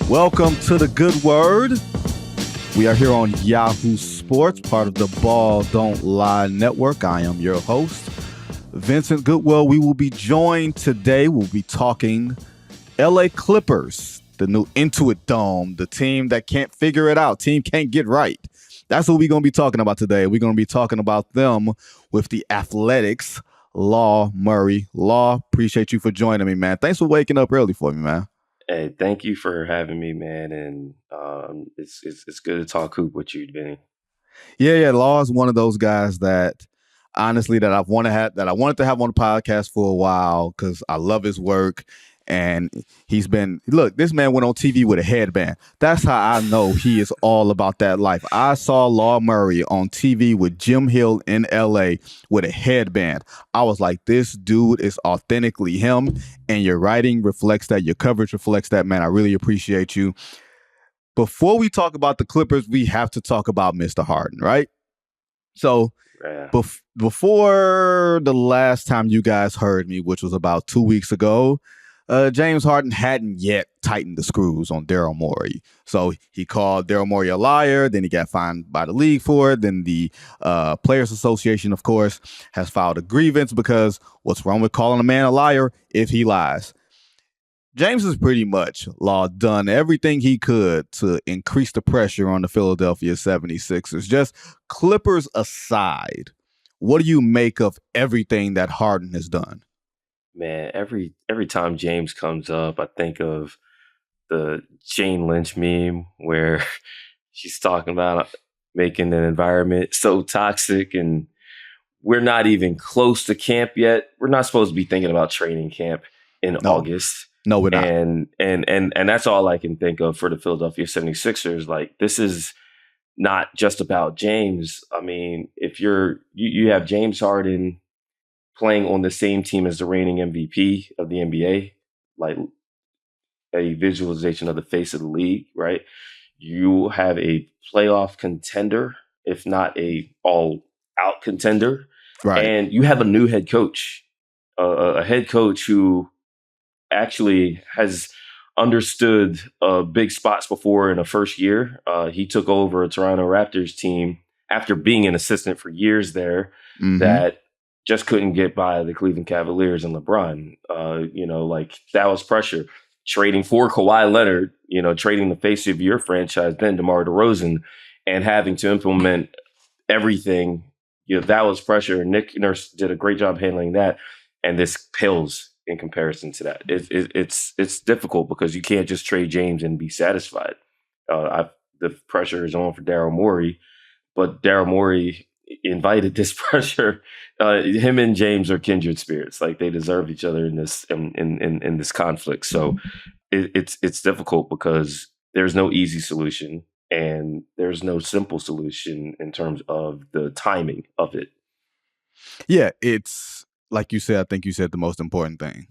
Welcome to the Good Word. We are here on Yahoo Sports, part of the Ball Don't Lie Network. I am your host, Vincent Goodwill. We will be joined today. We'll be talking LA Clippers, the new Intuit Dome, the team that can't figure it out, team can't get right. That's what we're going to be talking about today. We're going to be talking about them with the Athletics, Law Murray. Law, appreciate you for joining me, man. Thanks for waking up early for me, man. Hey, thank you for having me, man. And it's good to talk hoop with you, Vinny. Yeah. Law is one of those guys that honestly that I wanted to have on the podcast for a while because I love his work. And this man went on TV with a headband. That's how I know he is all about that life. I saw Law Murray on TV with Jim Hill in LA with a headband. I was like, this dude is authentically him. And your writing reflects that. Your coverage reflects that, man. I really appreciate you. Before we talk about the Clippers, we have to talk about Mr. Harden, right? So before the last time you guys heard me, which was about 2 weeks ago, James Harden hadn't yet tightened the screws on Daryl Morey. So he called Daryl Morey a liar. Then he got fined by the league for it. Then the Players Association, of course, has filed a grievance because what's wrong with calling a man a liar if he lies? James has pretty much done everything he could to increase the pressure on the Philadelphia 76ers. Just Clippers aside, what do you make of everything that Harden has done? Man, every time James comes up, I think of the Jane Lynch meme where she's talking about making an environment so toxic and we're not even close to camp yet. We're not supposed to be thinking about training camp in August. No, we're not. And that's all I can think of for the Philadelphia 76ers. Like, this is not just about James. I mean, if you have James Harden playing on the same team as the reigning MVP of the NBA, like a visualization of the face of the league, right? You have a playoff contender, if not a all-out contender. Right. And you have a new head coach, a head coach who actually has understood big spots before in a first year. He took over a Toronto Raptors team after being an assistant for years there that just couldn't get by the Cleveland Cavaliers and LeBron. That was pressure. Trading for Kawhi Leonard, trading the face of your franchise, then DeMar DeRozan, and having to implement everything, that was pressure. Nick Nurse did a great job handling that. And this pales in comparison to that. It's difficult because you can't just trade James and be satisfied. The pressure is on for Daryl Morey, but Daryl Morey invited this pressure. Him and James are kindred spirits. Like, they deserve each other in this in this conflict. So it's difficult because there's no easy solution and there's no simple solution in terms of the timing of it. Yeah, it's like you said. I think you said the most important thing.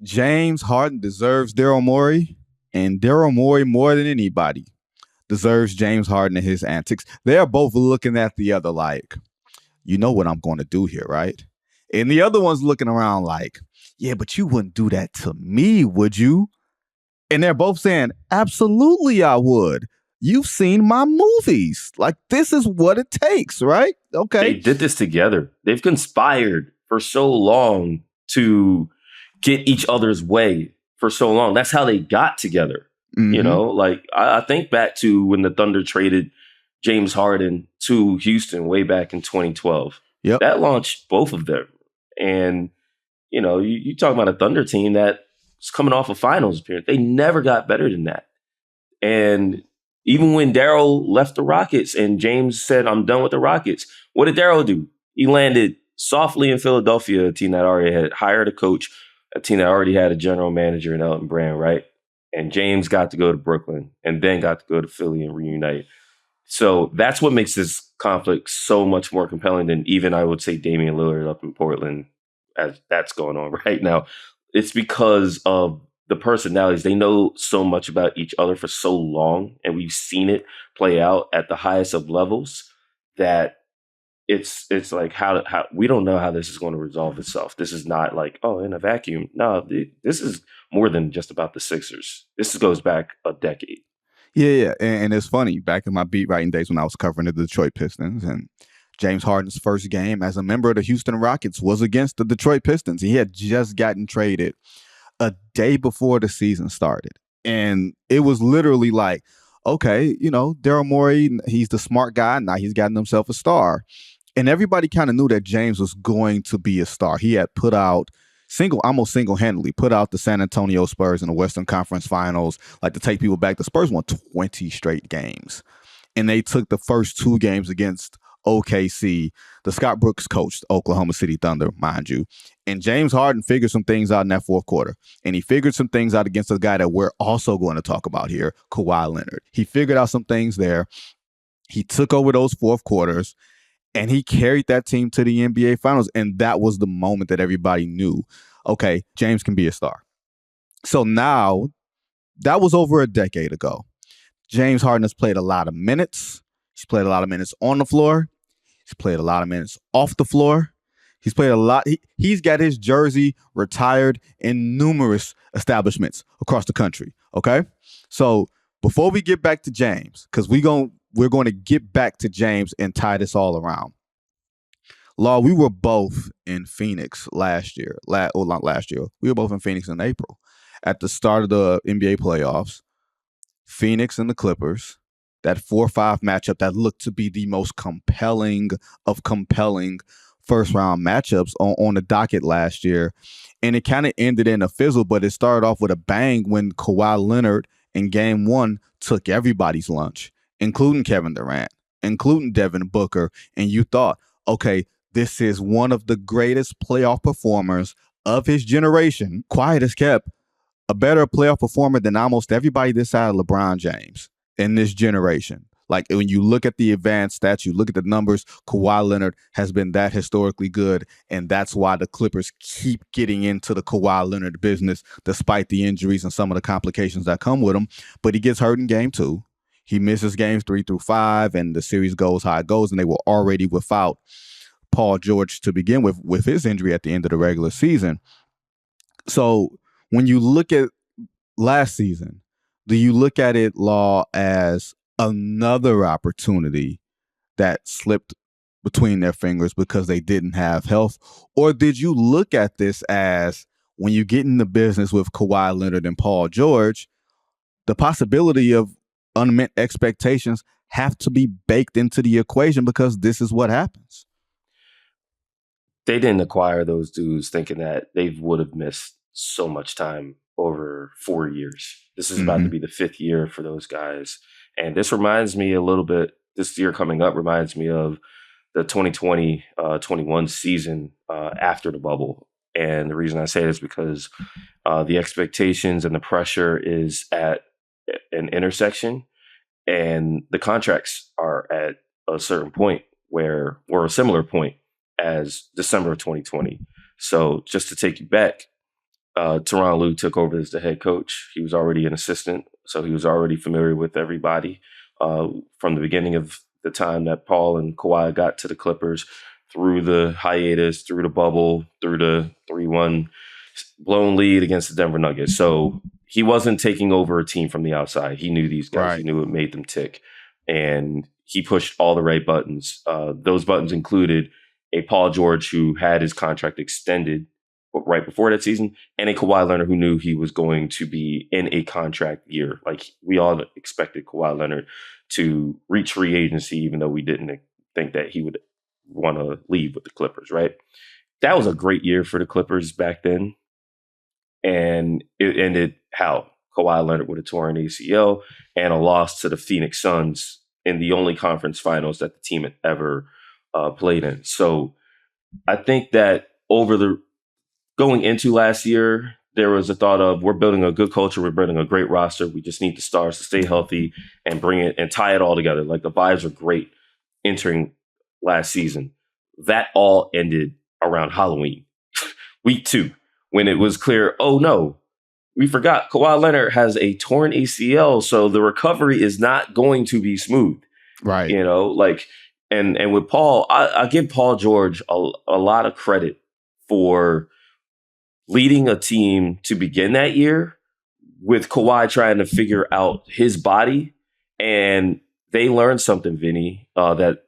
James Harden deserves Daryl Morey, and Daryl Morey, more than anybody, deserves James Harden and his antics. They are both looking at the other like, you know what I'm going to do here, right? And the other one's looking around like, yeah, but you wouldn't do that to me, would you? And they're both saying, absolutely I would. You've seen my movies. Like, this is what it takes, right? Okay. They did this together. They've conspired for so long to get each other's way for so long. That's how they got together. I think back to when the Thunder traded James Harden to Houston way back in 2012. Yep. That launched both of them. And, you talk about a Thunder team that was coming off a finals appearance. They never got better than that. And even when Daryl left the Rockets and James said, I'm done with the Rockets, what did Daryl do? He landed softly in Philadelphia, a team that already had hired a coach, a team that already had a general manager in Elton Brand, right? And James got to go to Brooklyn and then got to go to Philly and reunite. So that's what makes this conflict so much more compelling than even, I would say, Damian Lillard up in Portland, as that's going on right now. It's because of the personalities. They know so much about each other for so long, and we've seen it play out at the highest of levels, that it's like how we don't know how this is going to resolve itself. This is not like, oh, in a vacuum. No, this is more than just about the Sixers. This goes back a decade. Yeah. And it's funny, back in my beat writing days when I was covering the Detroit Pistons, and James Harden's first game as a member of the Houston Rockets was against the Detroit Pistons. He had just gotten traded a day before the season started. And it was literally like, okay, Daryl Morey, he's the smart guy. Now he's gotten himself a star. And everybody kind of knew that James was going to be a star. He had put out almost single-handedly put out the San Antonio Spurs in the Western Conference Finals. Like, to take people back, the Spurs won 20 straight games. And they took the first 2 games against OKC. The Scott Brooks coached Oklahoma City Thunder, mind you. And James Harden figured some things out in that fourth quarter. And he figured some things out against a guy that we're also going to talk about here, Kawhi Leonard. He figured out some things there. He took over those fourth quarters, and he carried that team to the NBA Finals. And that was the moment that everybody knew, okay, James can be a star. So now, that was over a decade ago. James Harden has played a lot of minutes. He's played a lot of minutes on the floor. He's played a lot of minutes off the floor. He's played a lot. He's got his jersey retired in numerous establishments across the country. Okay? So before we get back to James, because we're going to get back to James and tie this all around. Law, we were both in Phoenix last year. Not last year. We were both in Phoenix in April at the start of the NBA playoffs. Phoenix and the Clippers. That 4-5 matchup that looked to be the most compelling of compelling first-round matchups on the docket last year. And it kind of ended in a fizzle, but it started off with a bang when Kawhi Leonard in Game 1 took everybody's lunch, including Kevin Durant, including Devin Booker. And you thought, okay, this is one of the greatest playoff performers of his generation. Quiet as kept, a better playoff performer than almost everybody this side of LeBron James in this generation. Like, when you look at the advanced stats, you look at the numbers, Kawhi Leonard has been that historically good, and that's why the Clippers keep getting into the Kawhi Leonard business despite the injuries and some of the complications that come with him. But he gets hurt in Game 2. He misses games 3 through 5, and the series goes how it goes, and they were already without Paul George to begin with his injury at the end of the regular season. So when you look at last season, do you look at it, Law, as another opportunity that slipped between their fingers because they didn't have health? Or did you look at this as, when you get in the business with Kawhi Leonard and Paul George, the possibility of unmet expectations have to be baked into the equation because this is what happens? They didn't acquire those dudes thinking that they would have missed so much time over 4 years. This is about to be the 5th year for those guys. And this reminds me a little bit, this year coming up reminds me of the 2020-21 season after the bubble. And the reason I say this is because the expectations and the pressure is at an intersection, and the contracts are at a certain point or a similar point as December of 2020. So just to take you back, Tyronn Lue took over as the head coach. He was already an assistant, so he was already familiar with everybody from the beginning of the time that Paul and Kawhi got to the Clippers, through the hiatus, through the bubble, through the 3-1 blown lead against the Denver Nuggets. So he wasn't taking over a team from the outside. He knew these guys. Right. He knew what made them tick. And he pushed all the right buttons. Those buttons included a Paul George who had his contract extended right before that season, and a Kawhi Leonard who knew he was going to be in a contract year. Like, we all expected Kawhi Leonard to reach free agency, even though we didn't think that he would want to leave with the Clippers, right? That was a great year for the Clippers back then. And it ended how? Kawhi Leonard with a torn ACL and a loss to the Phoenix Suns in the only conference finals that the team had ever played in. So I think that going into last year, there was a thought of, we're building a good culture, we're building a great roster, we just need the stars to stay healthy and bring it and tie it all together. Like, the vibes are great entering last season. That all ended around Halloween, week 2, when it was clear, oh no, we forgot Kawhi Leonard has a torn ACL, so the recovery is not going to be smooth. Right. Like, And with Paul, I give Paul George a lot of credit for leading a team to begin that year with Kawhi trying to figure out his body. And they learned something, Vinny, that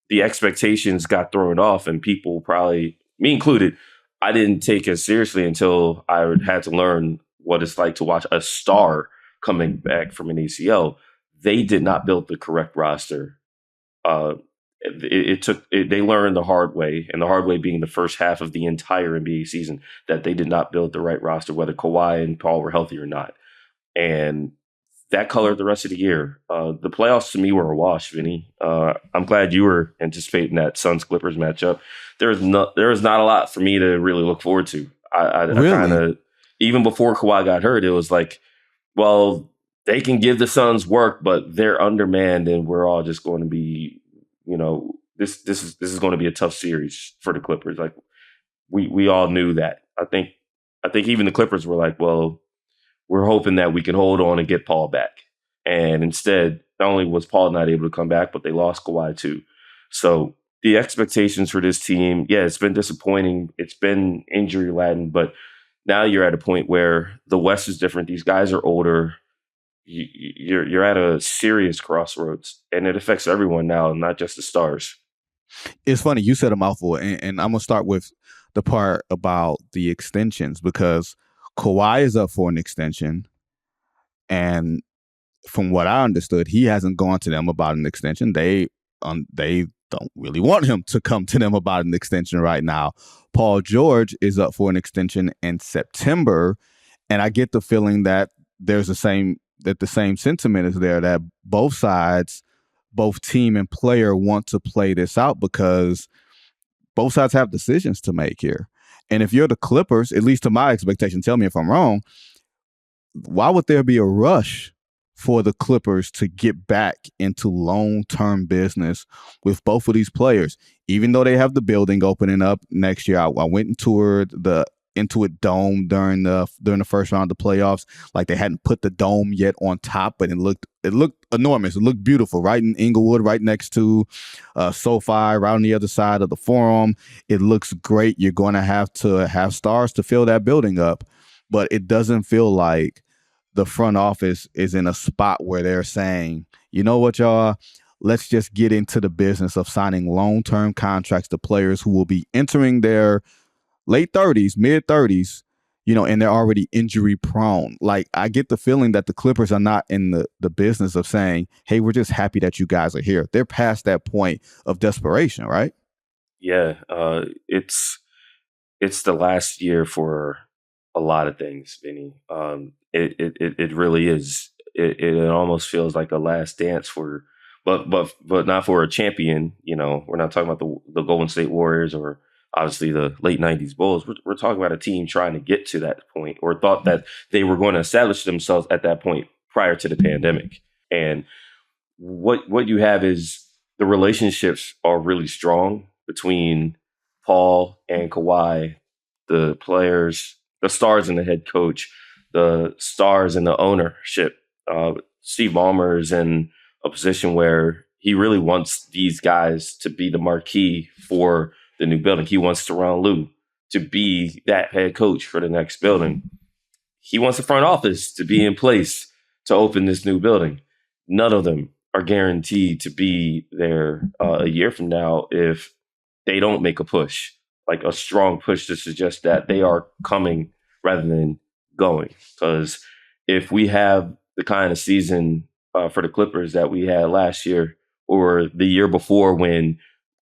the expectations got thrown off, and people probably, me included, I didn't take it seriously until I had to learn what it's like to watch a star coming back from an ACL. They did not build the correct roster. They learned the hard way, and the hard way being the first half of the entire NBA season, that they did not build the right roster, whether Kawhi and Paul were healthy or not. And that colored the rest of the year. The playoffs to me were a wash, Vinny. I'm glad you were anticipating that Suns Clippers matchup. There is not a lot for me to really look forward to. I kind of, even before Kawhi got hurt, it was like, well, they can give the Suns work, but they're undermanned, and we're all just going to be, this is going to be a tough series for the Clippers. Like we all knew that. I think even the Clippers were like, well, we're hoping that we can hold on and get Paul back. And instead, not only was Paul not able to come back, but they lost Kawhi too. So the expectations for this team, yeah, it's been disappointing. It's been injury laden, but now you're at a point where the West is different. These guys are older. You're at a serious crossroads, and it affects everyone now, not just the stars. It's funny, you said a mouthful, and I'm going to start with the part about the extensions, because Kawhi is up for an extension, and from what I understood, he hasn't gone to them about an extension. They don't really want him to come to them about an extension right now. Paul George is up for an extension in September, and I get the feeling that the same sentiment is there, that both sides, both team and player, want to play this out because both sides have decisions to make here. And if you're the Clippers, at least to my expectation, tell me if I'm wrong, why would there be a rush for the Clippers to get back into long-term business with both of these players? Even though they have the building opening up next year, I went and toured the Intuit Dome during the first round of the playoffs. Like, they hadn't put the dome yet on top, but it looked enormous. It looked beautiful, right in Inglewood, right next to SoFi, right on the other side of the Forum. It looks great. You're going to have stars to fill that building up, but it doesn't feel like the front office is in a spot where they're saying, you know what, y'all, let's just get into the business of signing long-term contracts to players who will be entering their late 30s, mid 30s, and they're already injury prone. Like, I get the feeling that the Clippers are not in the business of saying, hey, we're just happy that you guys are here. They're past that point of desperation, right? Yeah, it's the last year for a lot of things, Vinny. It really is. It almost feels like a last dance but not for a champion. We're not talking about the Golden State Warriors or obviously the late 90s Bulls. We're talking about a team trying to get to that point, or thought that they were going to establish themselves at that point prior to the pandemic. And what you have is the relationships are really strong between Paul and Kawhi, the players, the stars and the head coach, the stars and the ownership. Steve Ballmer is in a position where he really wants these guys to be the marquee for the new building. He wants Tyronn Lue to be that head coach for the next building. He wants the front office to be in place to open this new building. None of them are guaranteed to be there a year from now if they don't make a push, like a strong push to suggest that they are coming rather than going. Because if we have the kind of season for the Clippers that we had last year or the year before, when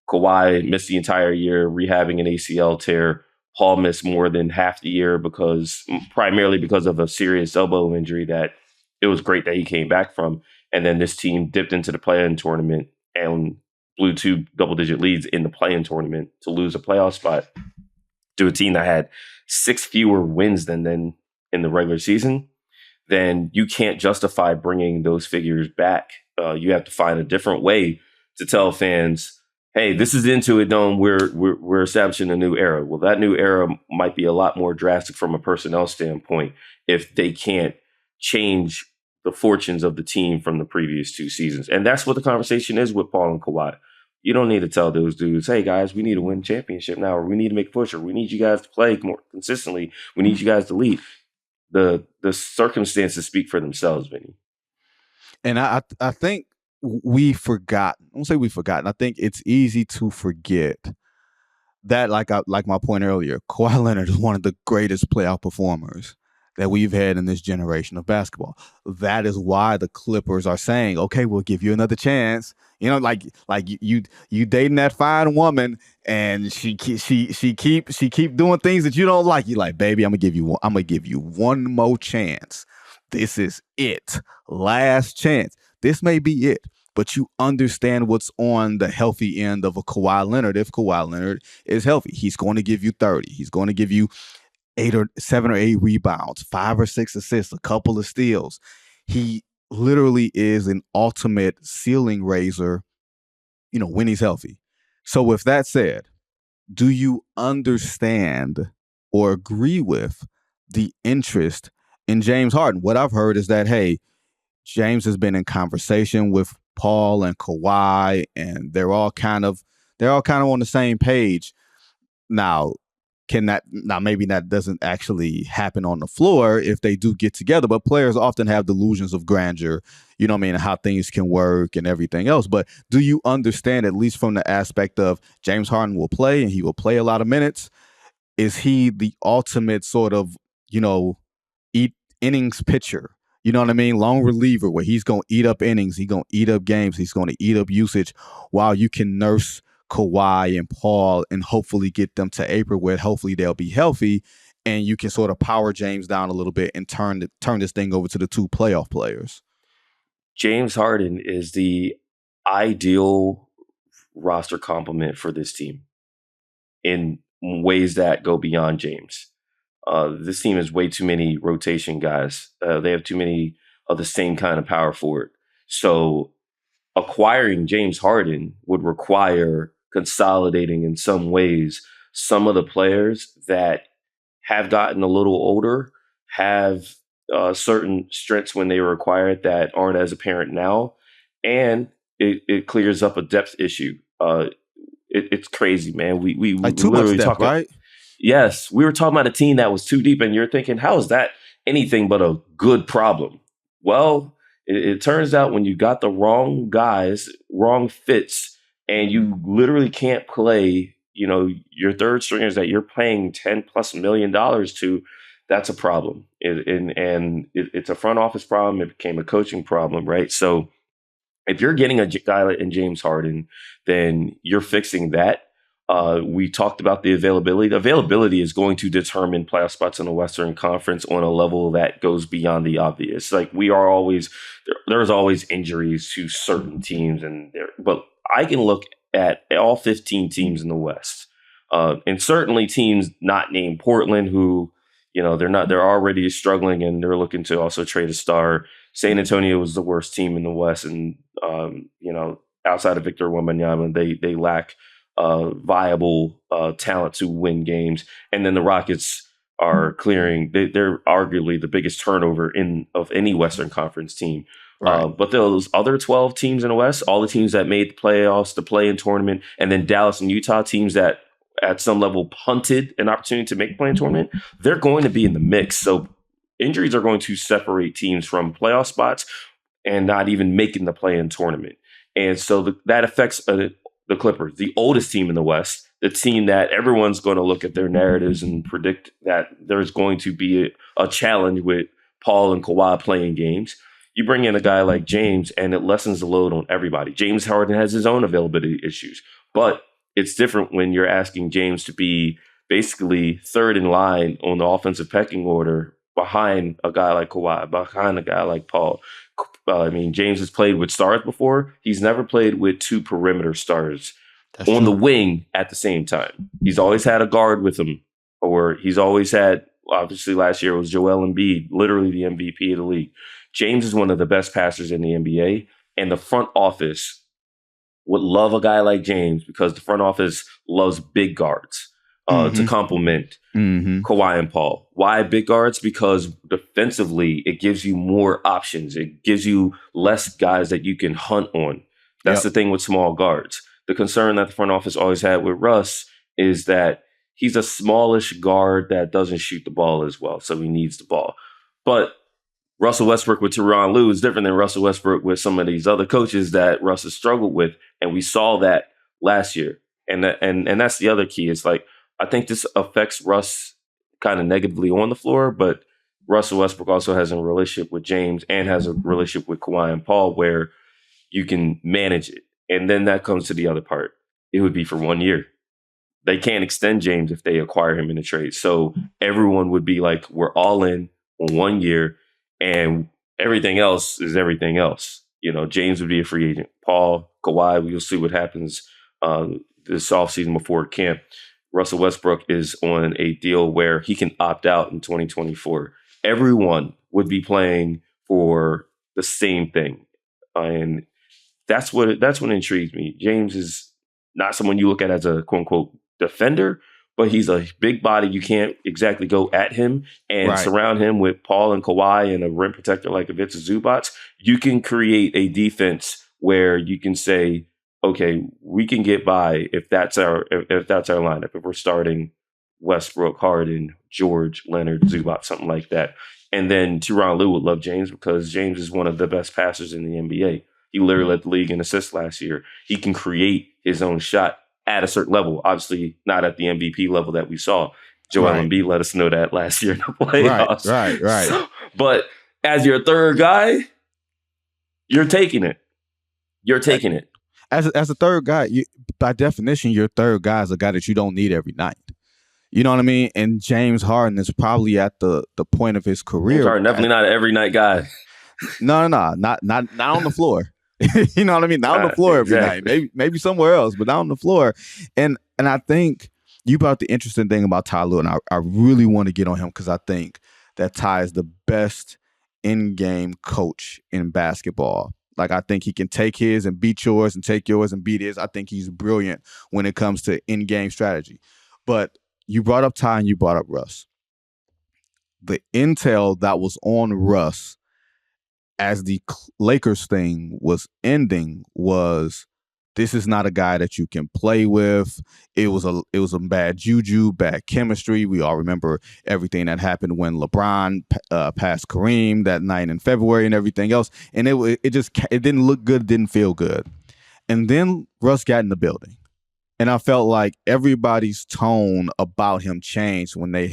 Kawhi missed the entire year rehabbing an ACL tear, Paul missed more than half the year primarily because of a serious elbow injury that it was great that he came back from. And then this team dipped into the play-in tournament and blew 2 double-digit leads in the play-in tournament to lose a playoff spot to a team that had 6 fewer wins than in the regular season. Then you can't justify bringing those figures back. You have to find a different way to tell fans, hey, this is Intuit Dome. We're establishing a new era. Well, that new era might be a lot more drastic from a personnel standpoint if they can't change the fortunes of the team from the previous 2 seasons. And that's what the conversation is with Paul and Kawhi. You don't need to tell those dudes, hey, guys, we need to win championship now, or we need to make a push, or we need you guys to play more consistently. We need you guys to lead. The circumstances speak for themselves, Vinny. And I think we've forgotten. I won't say we've forgotten. I think it's easy to forget that, like my point earlier, Kawhi Leonard is one of the greatest playoff performers that we've had in this generation of basketball. That is why the Clippers are saying, okay, we'll give you another chance. You know, like you dating that fine woman, and she keep doing things that you don't like. You like, baby, I'm gonna give you one more chance. This is it. Last chance. This may be it. But you understand what's on the healthy end of a Kawhi Leonard. If Kawhi Leonard is healthy, he's going to give you 30. He's going to give you 7 or 8 rebounds, 5 or 6 assists, a couple of steals. He literally is an ultimate ceiling raiser, when he's healthy. So with that said, do you understand or agree with the interest in James Harden? What I've heard is that, hey, James has been in conversation with Paul and Kawhi, and they're all kind of on the same page. Now, maybe that doesn't actually happen on the floor if they do get together, but players often have delusions of grandeur, and how things can work and everything else. But do you understand, at least from the aspect of James Harden will play and he will play a lot of minutes? Is he the ultimate sort of, innings pitcher? You know what I mean? Long reliever where he's going to eat up innings. He's going to eat up games. He's going to eat up usage while you can nurse Kawhi and Paul and hopefully get them to April where hopefully they'll be healthy and you can sort of power James down a little bit and turn this thing over to the 2 playoff players. James Harden is the ideal roster complement for this team in ways that go beyond James. This team has way too many rotation guys. They have too many of the same kind of power forward. So acquiring James Harden would require consolidating in some ways some of the players that have gotten a little older, have certain strengths when they were acquired that aren't as apparent now. And it clears up a depth issue. It's crazy, man. We like too much depth, right? Yes, we were talking about a team that was too deep, and you're thinking, how is that anything but a good problem? Well, it turns out when you got the wrong guys, wrong fits, and you literally can't play, your third stringers that you're paying $10+ million to, that's a problem. It's a front office problem. It became a coaching problem, right? So if you're getting a guy like James Harden, then you're fixing that. We talked about the availability. The availability is going to determine playoff spots in the Western Conference on a level that goes beyond the obvious. Like there's always injuries to certain teams, but I can look at all 15 teams in the West, and certainly teams not named Portland, who they're already struggling and they're looking to also trade a star. San Antonio was the worst team in the West, and outside of Victor Wembanyama, they lack viable talent to win games. And then the Rockets are clearing. They're arguably the biggest turnover of any Western Conference team. Right. But those other 12 teams in the West, all the teams that made the playoffs, the play-in tournament, and then Dallas and Utah, teams that at some level punted an opportunity to make the play-in tournament, they're going to be in the mix. So injuries are going to separate teams from playoff spots and not even making the play-in tournament. And so that affects the Clippers, the oldest team in the West, the team that everyone's going to look at their narratives and predict that there's going to be a challenge with Paul and Kawhi playing games. You bring in a guy like James, and it lessens the load on everybody. James Harden has his own availability issues, but it's different when you're asking James to be basically third in line on the offensive pecking order behind a guy like Kawhi, behind a guy like Paul. James has played with stars before. He's never played with 2 perimeter stars on the wing at the same time. He's always had a guard with him, or he's always had, obviously last year it was Joel Embiid, literally the MVP of the league. James is one of the best passers in the NBA, and the front office would love a guy like James because the front office loves big guards to complement Kawhi and Paul. Why big guards? Because defensively, it gives you more options. It gives you less guys that you can hunt on. That's the thing with small guards. the concern that the front office always had with Russ is that he's a smallish guard that doesn't shoot the ball as well, so he needs the ball. But Russell Westbrook with Tyronn Lue is different than Russell Westbrook with some of these other coaches that Russ has struggled with, and we saw that last year. And that's the other key. It's like, I think this affects Russ kind of negatively on the floor, but Russell Westbrook also has a relationship with James and has a relationship with Kawhi and Paul where you can manage it. And then that comes to the other part. It would be for 1 year. They can't extend James if they acquire him in a trade. So everyone would be like, we're all in on 1 year, and everything else is everything else. You know, James would be a free agent. Paul, Kawhi, we'll see what happens this offseason before camp. Russell Westbrook is on a deal where he can opt out in 2024. Everyone would be playing for the same thing. And that's what intrigues me. James is not someone you look at as a quote unquote defender, but he's a big body. You can't exactly go at him and surround him with Paul and Kawhi and a rim protector like a Vincent Zubac. You can create a defense where you can say, okay, we can get by if that's our lineup. If we're starting Westbrook, Harden, George, Leonard, Zubac, something like that. And then Tyronn Lue would love James because James is one of the best passers in the NBA. He literally led the league in assists last year. He can create his own shot at a certain level, obviously not at the MVP level that we saw. Joel Embiid let us know that last year in the playoffs. Right. So, but as your third guy, you're taking it. As a third guy, by definition, your third guy is a guy that you don't need every night. You know what I mean? And James Harden is probably at the point of his career. James Harden, definitely not an every night guy. No, not on the floor. You know what I mean? Not on the floor every night. Maybe somewhere else, but not on the floor. And I think you brought the interesting thing about Ty Lue, and I really want to get on him because I think that Ty is the best in-game coach in basketball. Like, I think he can take his and beat yours and take yours and beat his. I think he's brilliant when it comes to in-game strategy. But you brought up Ty and you brought up Russ. The intel that was on Russ as the Lakers thing was ending was, this is not a guy that you can play with. It was a bad juju, bad chemistry. We all remember everything that happened when LeBron passed Kareem that night in February and everything else. And it didn't look good, didn't feel good. And then Russ got in the building. And I felt like everybody's tone about him changed when they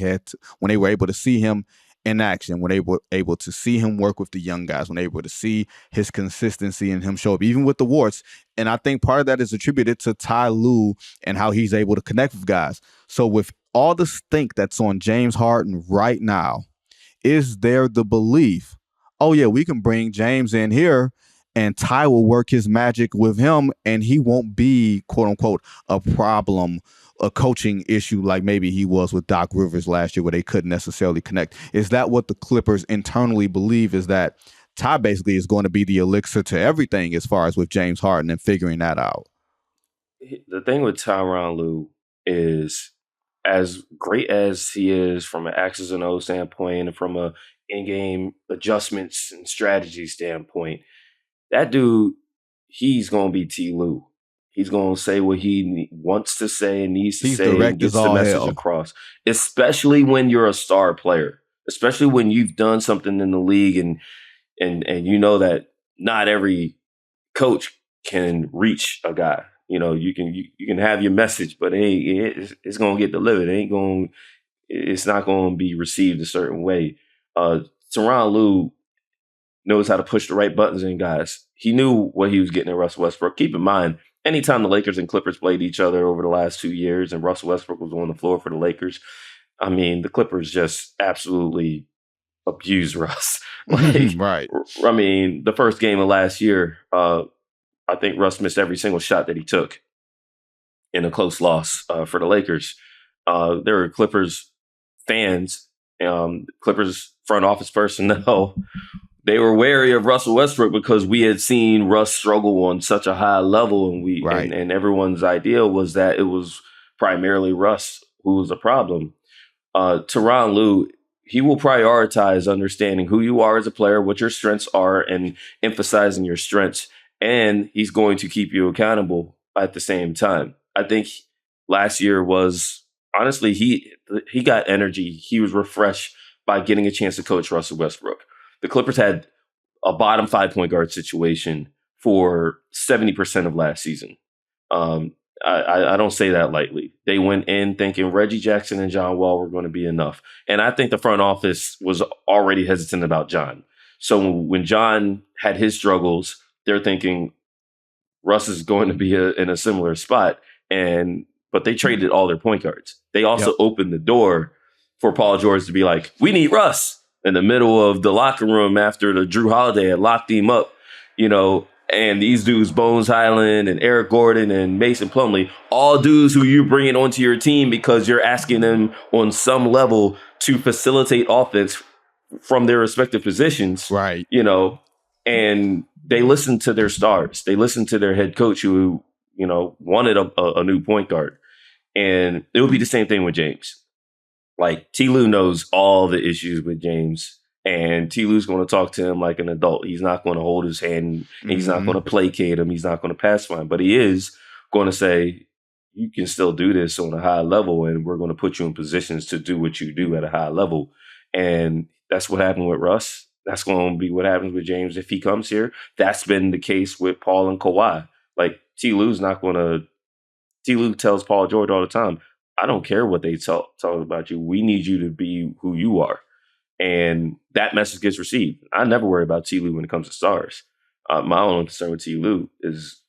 were able to see him in action, when they were able to see him work with the young guys, when they were able to see his consistency and him show up, even with the warts. And I think part of that is attributed to Ty Lue and how he's able to connect with guys. So with all the stink that's on James Harden right now, is there the belief, oh yeah, we can bring James in here and Ty will work his magic with him and he won't be, quote unquote, a problem, a coaching issue like maybe he was with Doc Rivers last year where they couldn't necessarily connect? Is that what the Clippers internally believe, is that Ty basically is going to be the elixir to everything as far as with James Harden and figuring that out? The thing with Tyronn Lue is, as great as he is from an X's and O's standpoint and from a in-game adjustments and strategy standpoint, that dude, he's going to be T. Lue. He's going to say what he wants to say and needs to say and gets the message across, especially when you're a star player, especially when you've done something in the league and you know that not every coach can reach a guy. You know, you can have your message, but it's going to get delivered. It's not going to be received a certain way. Tyronn Lue knows how to push the right buttons in guys. He knew what he was getting at Russell Westbrook. Keep in mind, anytime the Lakers and Clippers played each other over the last 2 years and Russell Westbrook was on the floor for the Lakers, I mean, the Clippers just absolutely abused Russ. Right. I mean, the first game of last year, I think Russ missed every single shot that he took in a close loss for the Lakers. There were Clippers fans, Clippers front office personnel. They were wary of Russell Westbrook because we had seen Russ struggle on such a high level, and and everyone's idea was that it was primarily Russ who was a problem. Tyronn Lue, he will prioritize understanding who you are as a player, what your strengths are, and emphasizing your strengths. And he's going to keep you accountable at the same time. I think last year was honestly he got energy. He was refreshed by getting a chance to coach Russell Westbrook. The Clippers had a bottom 5 point guard situation for 70% of last season. I don't say that lightly. They went in thinking Reggie Jackson and John Wall were going to be enough. And I think the front office was already hesitant about John. So when John had his struggles, they're thinking Russ is going to be in a similar spot. But they traded all their point guards. They also opened the door for Paul George to be like, we need Russ in the middle of the locker room after the Drew Holiday had locked him up, and these dudes, Bones Highland and Eric Gordon and Mason Plumlee, all dudes who you're bringing onto your team because you're asking them on some level to facilitate offense from their respective positions. Right. And they listened to their stars. They listened to their head coach who, wanted a new point guard. And it would be the same thing with James. Like, T. Lue knows all the issues with James. And T. Lue's going to talk to him like an adult. He's not going to hold his hand. He's not going to placate him. He's not going to pacify him. But he is going to say, you can still do this on a high level, and we're going to put you in positions to do what you do at a high level. And that's what happened with Russ. That's going to be what happens with James if he comes here. That's been the case with Paul and Kawhi. Like, T. Lue tells Paul George all the time, I don't care what they talk about you. We need you to be who you are. And that message gets received. I never worry about T. Lue when it comes to stars. My only concern with T. Lue is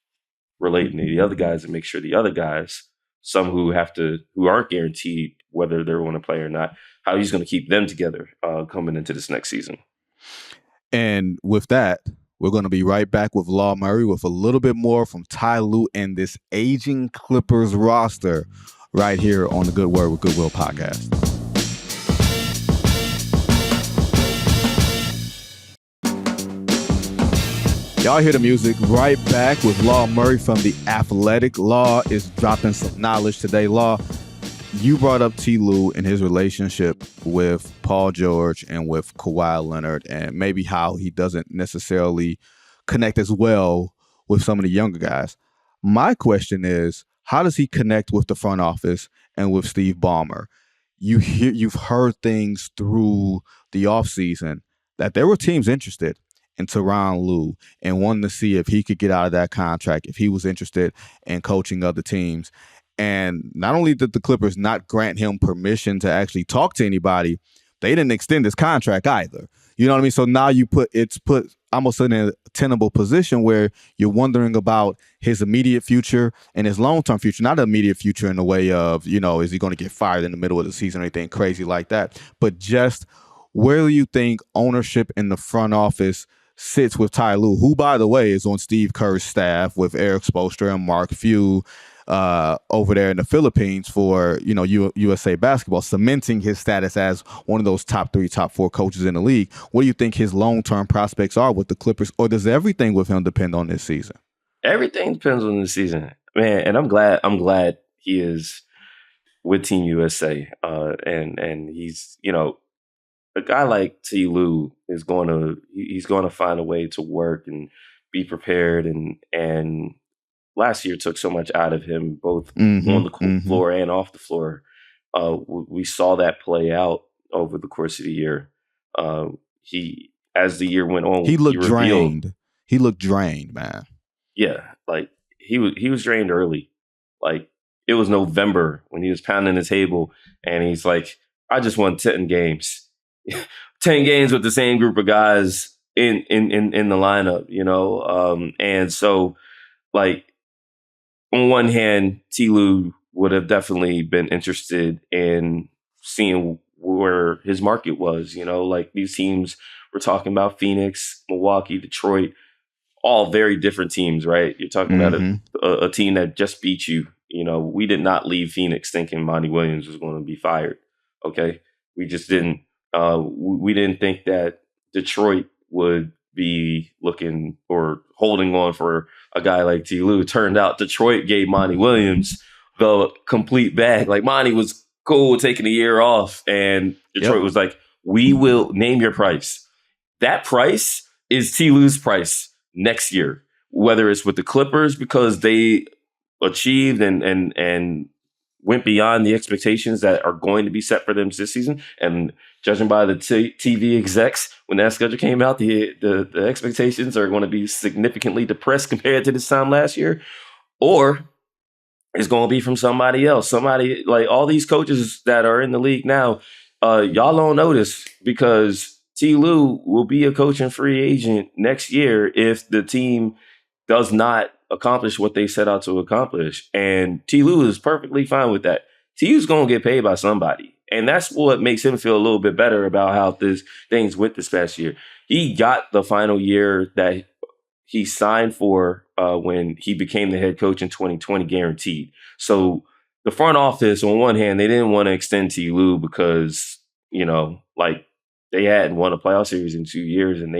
relating to the other guys and make sure the other guys, some who aren't guaranteed whether they're going to play or not, how he's going to keep them together coming into this next season. And with that, we're going to be right back with Law Murray with a little bit more from Ty Lue and this aging Clippers roster right here on the Good Word with Goodwill podcast. Y'all hear the music. Right back with Law Murray from The Athletic. Law is dropping some knowledge today. Law, you brought up T. Lue and his relationship with Paul George and with Kawhi Leonard and maybe how he doesn't necessarily connect as well with some of the younger guys. My question is, how does he connect with the front office and with Steve Ballmer? You've heard things through the offseason that there were teams interested in Tyronn Lue and wanting to see if he could get out of that contract, if he was interested in coaching other teams. And not only did the Clippers not grant him permission to actually talk to anybody, they didn't extend his contract either. You know what I mean? So now it's put almost in a tenable position where you're wondering about his immediate future and his long-term future. Not the immediate future in the way of, is he going to get fired in the middle of the season or anything crazy like that? But just where do you think ownership in the front office sits with Ty Lue, who, by the way, is on Steve Kerr's staff with Eric Spoelstra and Mark Few over there in the Philippines for, USA basketball, cementing his status as one of those top 3, top 4 coaches in the league. What do you think his long-term prospects are with the Clippers, or does everything with him depend on this season? Everything depends on this season, man. And I'm glad he is with Team USA. And he's, a guy like T. Lue is he's going to find a way to work and be prepared. And last year took so much out of him, both on the floor and off the floor. We saw that play out over the course of the year. As the year went on, he looked drained. He looked drained, man. Yeah, like he was drained early. Like, it was November when he was pounding the table, and he's like, "I just won 10 games." 10 games with the same group of guys in the lineup, and so, like, on one hand, T. Lue would have definitely been interested in seeing where his market was, like these teams we're talking about, Phoenix, Milwaukee, Detroit, all very different teams, right? You're talking about a team that just beat you. We did not leave Phoenix thinking Monty Williams was going to be fired. Okay. We just didn't. We didn't think that Detroit would be looking or holding on for a guy like T. Lue. Turned out Detroit gave Monty Williams the complete bag. Like, Monty was cool taking a year off, and Detroit was like, "We will name your price. That price is T. Lue's price next year, whether it's with the Clippers because they achieved and went beyond the expectations that are going to be set for them this season. And judging by the TV execs, when that schedule came out, the expectations are going to be significantly depressed compared to this time last year. Or it's going to be from somebody else. Somebody like all these coaches that are in the league now, y'all don't notice because T. Lue will be a coach and free agent next year if the team does not accomplish what they set out to accomplish. And T. Lue is perfectly fine with that. T. Lue's going to get paid by somebody. And that's what makes him feel a little bit better about how things went this past year. He got the final year that he signed for when he became the head coach in 2020 guaranteed. So the front office, on one hand, they didn't want to extend T. Lue because, they hadn't won a playoff series in 2 years, and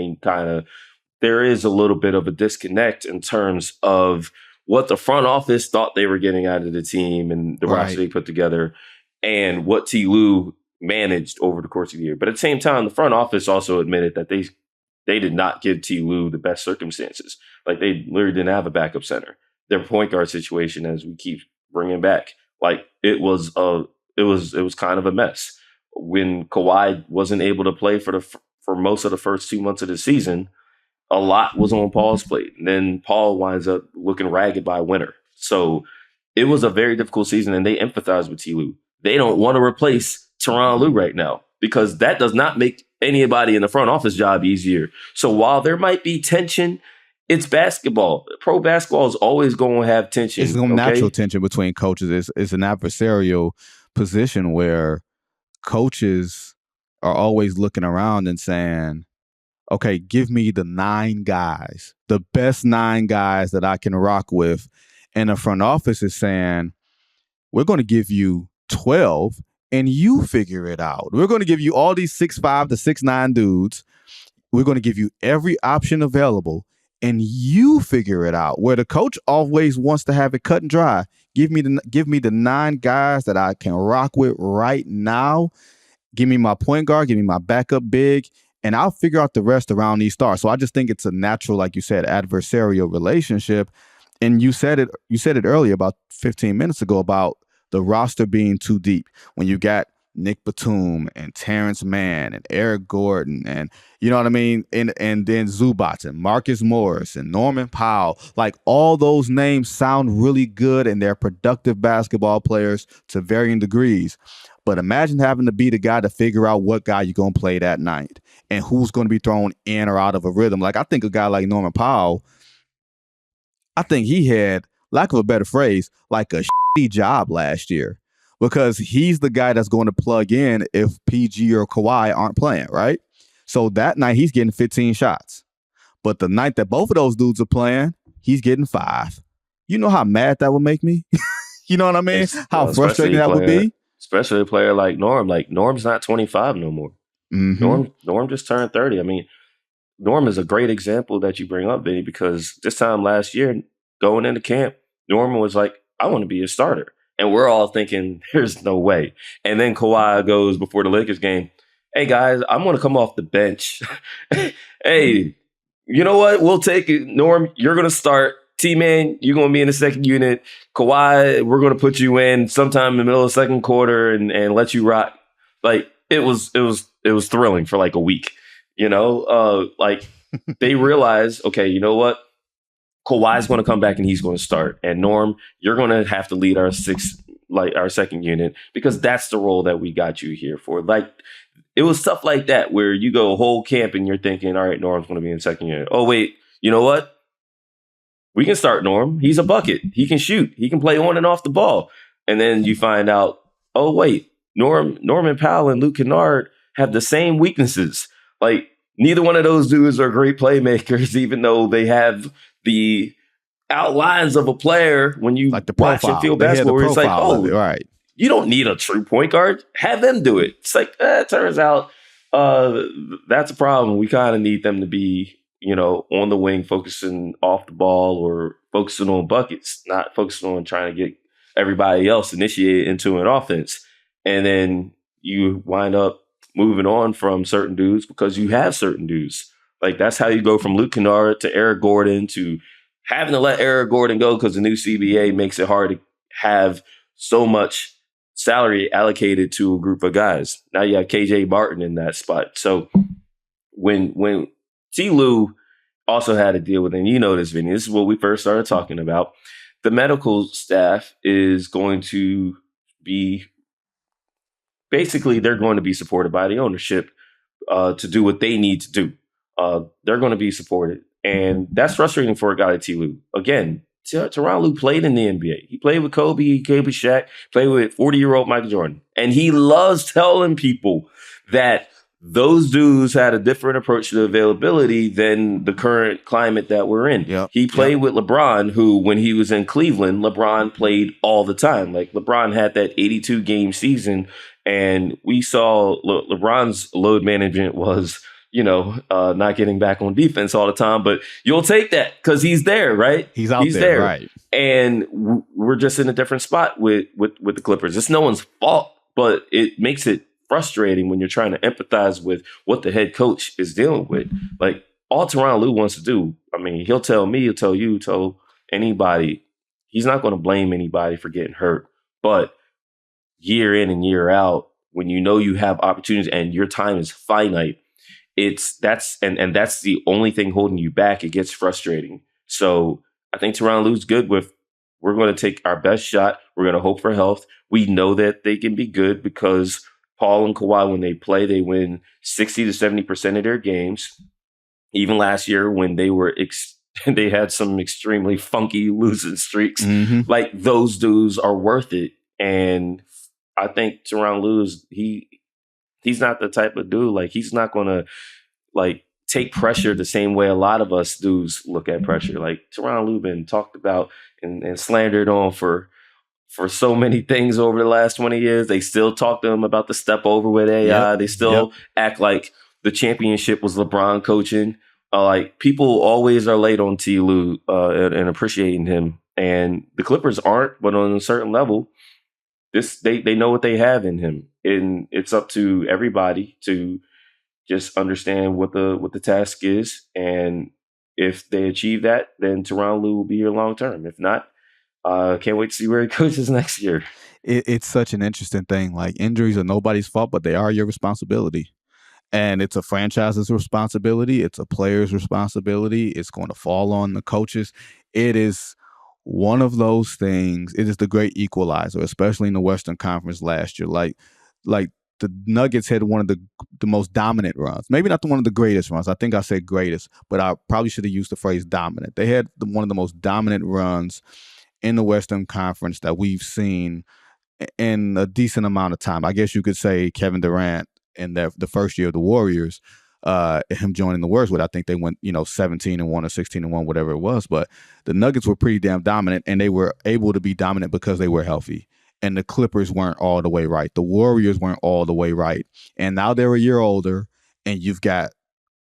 there is a little bit of a disconnect in terms of what the front office thought they were getting out of the team and the roster they put together and what T. Lue managed over the course of the year. But at the same time, the front office also admitted that they did not give T. Lue the best circumstances. Like, they literally didn't have a backup center. Their point guard situation, as we keep bringing back, it was kind of a mess. When Kawhi wasn't able to play for most of the first 2 months of the season, a lot was on Paul's plate. And then Paul winds up looking ragged by winter. So it was a very difficult season, and they empathize with T. Lue. They don't want to replace Tyronn Lue right now because that does not make anybody in the front office job easier. So while there might be tension, it's basketball. Pro basketball is always going to have tension. It's natural tension between coaches. It's an adversarial position where coaches are always looking around and saying, okay, give me the 9 guys, the best 9 guys that I can rock with. And the front office is saying, we're going to give you 12 and you figure it out. We're going to give you all these 6'5" to 6'9" dudes. We're going to give you every option available and you figure it out. Where the coach always wants to have it cut and dry. Give me the 9 guys that I can rock with right now. Give me my point guard, give me my backup big, and I'll figure out the rest around these stars. So I just think it's a natural, like you said, adversarial relationship. And you said it earlier about 15 minutes ago about the roster being too deep. When you got Nick Batum and Terrence Mann and Eric Gordon and you know what I mean? And then Zubac and Marcus Morris and Norman Powell, like all those names sound really good and they're productive basketball players to varying degrees. But imagine having to be the guy to figure out what guy you're going to play that night and who's going to be thrown in or out of a rhythm. Like, I think a guy like Norman Powell, I think he had, lack of a better phrase, like a shitty job last year because he's the guy that's going to plug in if PG or Kawhi aren't playing, right? So that night he's getting 15 shots. But the night that both of those dudes are playing, he's getting 5. You know how mad that would make me? You know what I mean? How frustrating that would be? Especially a player like Norm. Like, Norm's not 25 no more. Mm-hmm. Norm just turned 30. I mean, Norm is a great example that you bring up, Vinny, because this time last year, going into camp, Norman was like, I want to be a starter. And we're all thinking, there's no way. And then Kawhi goes before the Lakers game, hey, guys, I'm going to come off the bench. Hey, you know what? We'll take it. Norm, you're going to start. T-Man, you're going to be in the second unit. Kawhi, we're going to put you in sometime in the middle of the second quarter and let you rock. Like, it was thrilling for like a week, you know? They realized, okay, you know what? Kawhi's going to come back and he's going to start. And Norm, you're going to have to lead our second unit because that's the role that we got you here for. Like, it was stuff like that where you go a whole camp and you're thinking, all right, Norm's going to be in second unit. Oh, wait, you know what? We can start Norm. He's a bucket. He can shoot. He can play on and off the ball. And then you find out, oh, wait, Norman Powell and Luke Kennard have the same weaknesses. Like, neither one of those dudes are great playmakers, even though they have the outlines of a player when you like the watch profile. and feel basketball. Where it's like, oh, right. You don't need a true point guard. Have them do it. It's like, it turns out that's a problem. We kind of need them to be, you know, on the wing, focusing off the ball or focusing on buckets, not focusing on trying to get everybody else initiated into an offense. And then you wind up moving on from certain dudes because you have certain dudes. Like, that's how you go from Luke Kennard to Eric Gordon to having to let Eric Gordon go because the new CBA makes it hard to have so much salary allocated to a group of guys. Now you have KJ Martin in that spot. So when T. Lue also had to deal with, and you know this, Vinny, this is what we first started talking about. The medical staff is going to be basically, they're going to be supported by the ownership to do what they need to do. They're going to be supported. And that's frustrating for a guy like T. Lue. Again, Tyronn Lue played in the NBA. He played with Kobe, he played with Shaq, played with 40-year-old Michael Jordan. And he loves telling people that those dudes had a different approach to availability than the current climate that we're in. Yep. He played with LeBron, who, when he was in Cleveland, LeBron played all the time. Like, LeBron had that 82-game season, and we saw LeBron's load management was, not getting back on defense all the time. But you'll take that because he's there, right? He's out there, right? And we're just in a different spot with the Clippers. It's no one's fault, but it makes it frustrating when you're trying to empathize with what the head coach is dealing with. Like, all Tyronn Lue wants to do, I mean, he'll tell me, he'll tell you, tell anybody. He's not going to blame anybody for getting hurt. But year in and year out, when you know you have opportunities and your time is finite, that's the only thing holding you back. It gets frustrating. So I think Tyronn Lue's good with, we're going to take our best shot. We're going to hope for health. We know that they can be good because Paul and Kawhi, when they play, they win 60 to 70% of their games. Even last year when they were they had some extremely funky losing streaks. Mm-hmm. Like, those dudes are worth it. And I think Tyronn Lue he's not the type of dude, like, he's not going to like take pressure the same way a lot of us dudes look at pressure. Like, Tyronn Lue been talked about and slandered on for so many things over the last 20 years. They still talk to him about the step over with AI. Yep. They still act like the championship was LeBron coaching. Like, people always are late on T. Lue and appreciating him. And the Clippers aren't, but on a certain level, they know what they have in him. And it's up to everybody to just understand what the task is. And if they achieve that, then Tyronn Lue will be here long term. If not, can't wait to see where he coaches next year. It's such an interesting thing. Like, injuries are nobody's fault, but they are your responsibility. And it's a franchise's responsibility. It's a player's responsibility. It's going to fall on the coaches. It is one of those things. It is the great equalizer, especially in the Western Conference last year. Like the Nuggets had one of the most dominant runs. Maybe not one of the greatest runs. I think I said greatest, but I probably should have used the phrase dominant. They had one of the most dominant runs in the Western Conference that we've seen in a decent amount of time. I guess you could say Kevin Durant in the first year of the Warriors, him joining the Warriors, I think they went 17-1 or 16-1, whatever it was. But the Nuggets were pretty damn dominant, and they were able to be dominant because they were healthy. And the Clippers weren't all the way right. The Warriors weren't all the way right. And now they're a year older, and you've got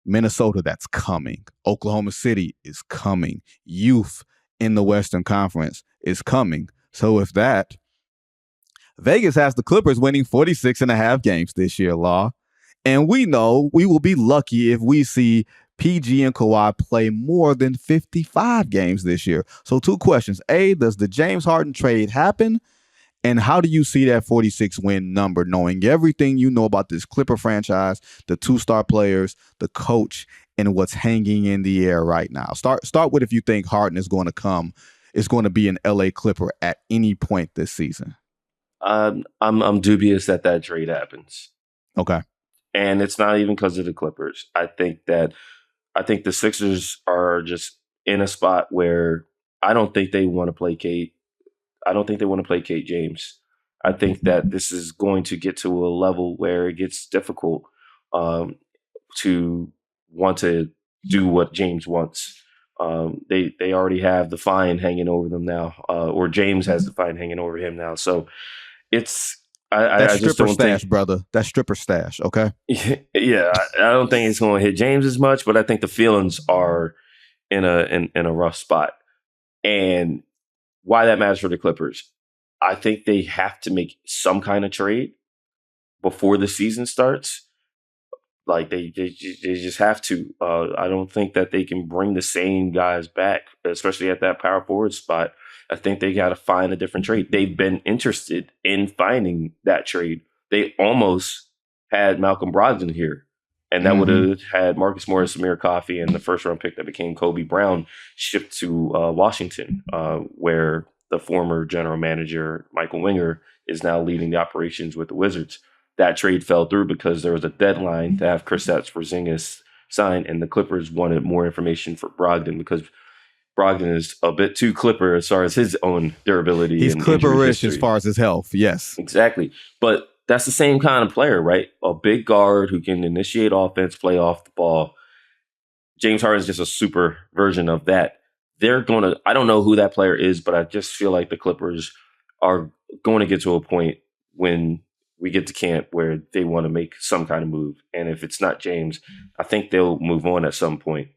Minnesota that's coming. Oklahoma City is coming. Youth in the Western Conference is coming. So if that, Vegas has the Clippers winning 46.5 games this year, Law. And we know we will be lucky if we see PG and Kawhi play more than 55 games this year. So 2 questions. A, does the James Harden trade happen? And how do you see that 46-win number, knowing everything you know about this Clipper franchise, the 2-star players, the coach, and what's hanging in the air right now? Start with if you think Harden is going to be an LA Clipper at any point this season. I'm dubious that trade happens. Okay. And it's not even because of the Clippers. I think the Sixers are just in a spot where I don't think they want to play Kate. I don't think they want to play Kate James. I think that this is going to get to a level where it gets difficult to want to do what James wants. They already have the fine hanging over them now, or James has the fine hanging over him now. So it's I just don't stash, brother. That stripper stash, okay? Yeah, I don't think it's going to hit James as much, but I think the feelings are in a rough spot. And why that matters for the Clippers, I think they have to make some kind of trade before the season starts. Like they just have to. I don't think that they can bring the same guys back, especially at that power forward spot. I think they got to find a different trade. They've been interested in finding that trade. They almost had Malcolm Brogdon here, and that would have had Marcus Morris, Amir Coffey, and the first round pick that became Kobe Brown shipped to Washington, where the former general manager Michael Winger is now leading the operations with the Wizards. That trade fell through because there was a deadline to have Kristaps Porzingis sign, and the Clippers wanted more information for Brogdon because Brogdon is a bit too Clipper as far as his own durability. He's and Clipper-ish as far as his health. Yes, exactly. But that's the same kind of player, right? A big guard who can initiate offense, play off the ball. James Harden is just a super version of that. They're going to, I don't know who that player is, but I just feel like the Clippers are going to get to a point when we get to camp where they want to make some kind of move. And if it's not James, I think they'll move on at some point.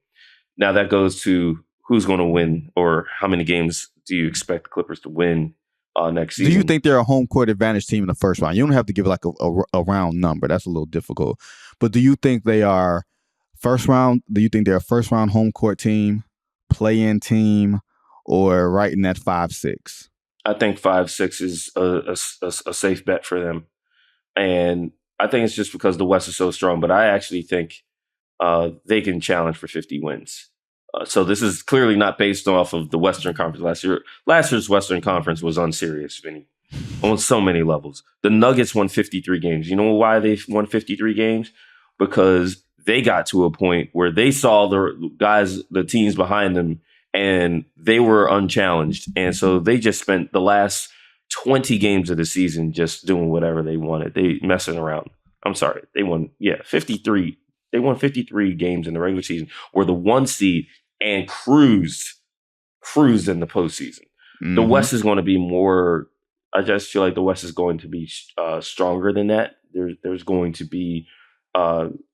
Now that goes to who's going to win, or how many games do you expect the Clippers to win next season? Do you think they're a home court advantage team in the first round? You don't have to give like a round number. That's a little difficult. But do you think they are first round? Do you think they're a first round home court team, play-in team, or right in that 5-6? I think 5-6 is a safe bet for them. And I think it's just because the West is so strong. But I actually think they can challenge for 50 wins. So this is clearly not based off of the Western Conference last year. Last year's Western Conference was unserious, Vinny, on so many levels. The Nuggets won 53 games. You know why they won 53 games? Because they got to a point where they saw the teams behind them, and they were unchallenged. And so they just spent the last 20 games of the season just doing whatever they wanted. They messing around. I'm sorry. They won, 53. They won 53 games in the regular season, were the 1 seed, and cruised in the postseason. The West is going to be more, I just feel like the West is going to be stronger than that. There's going to be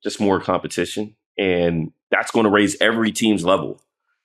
just more competition, and that's going to raise every team's level.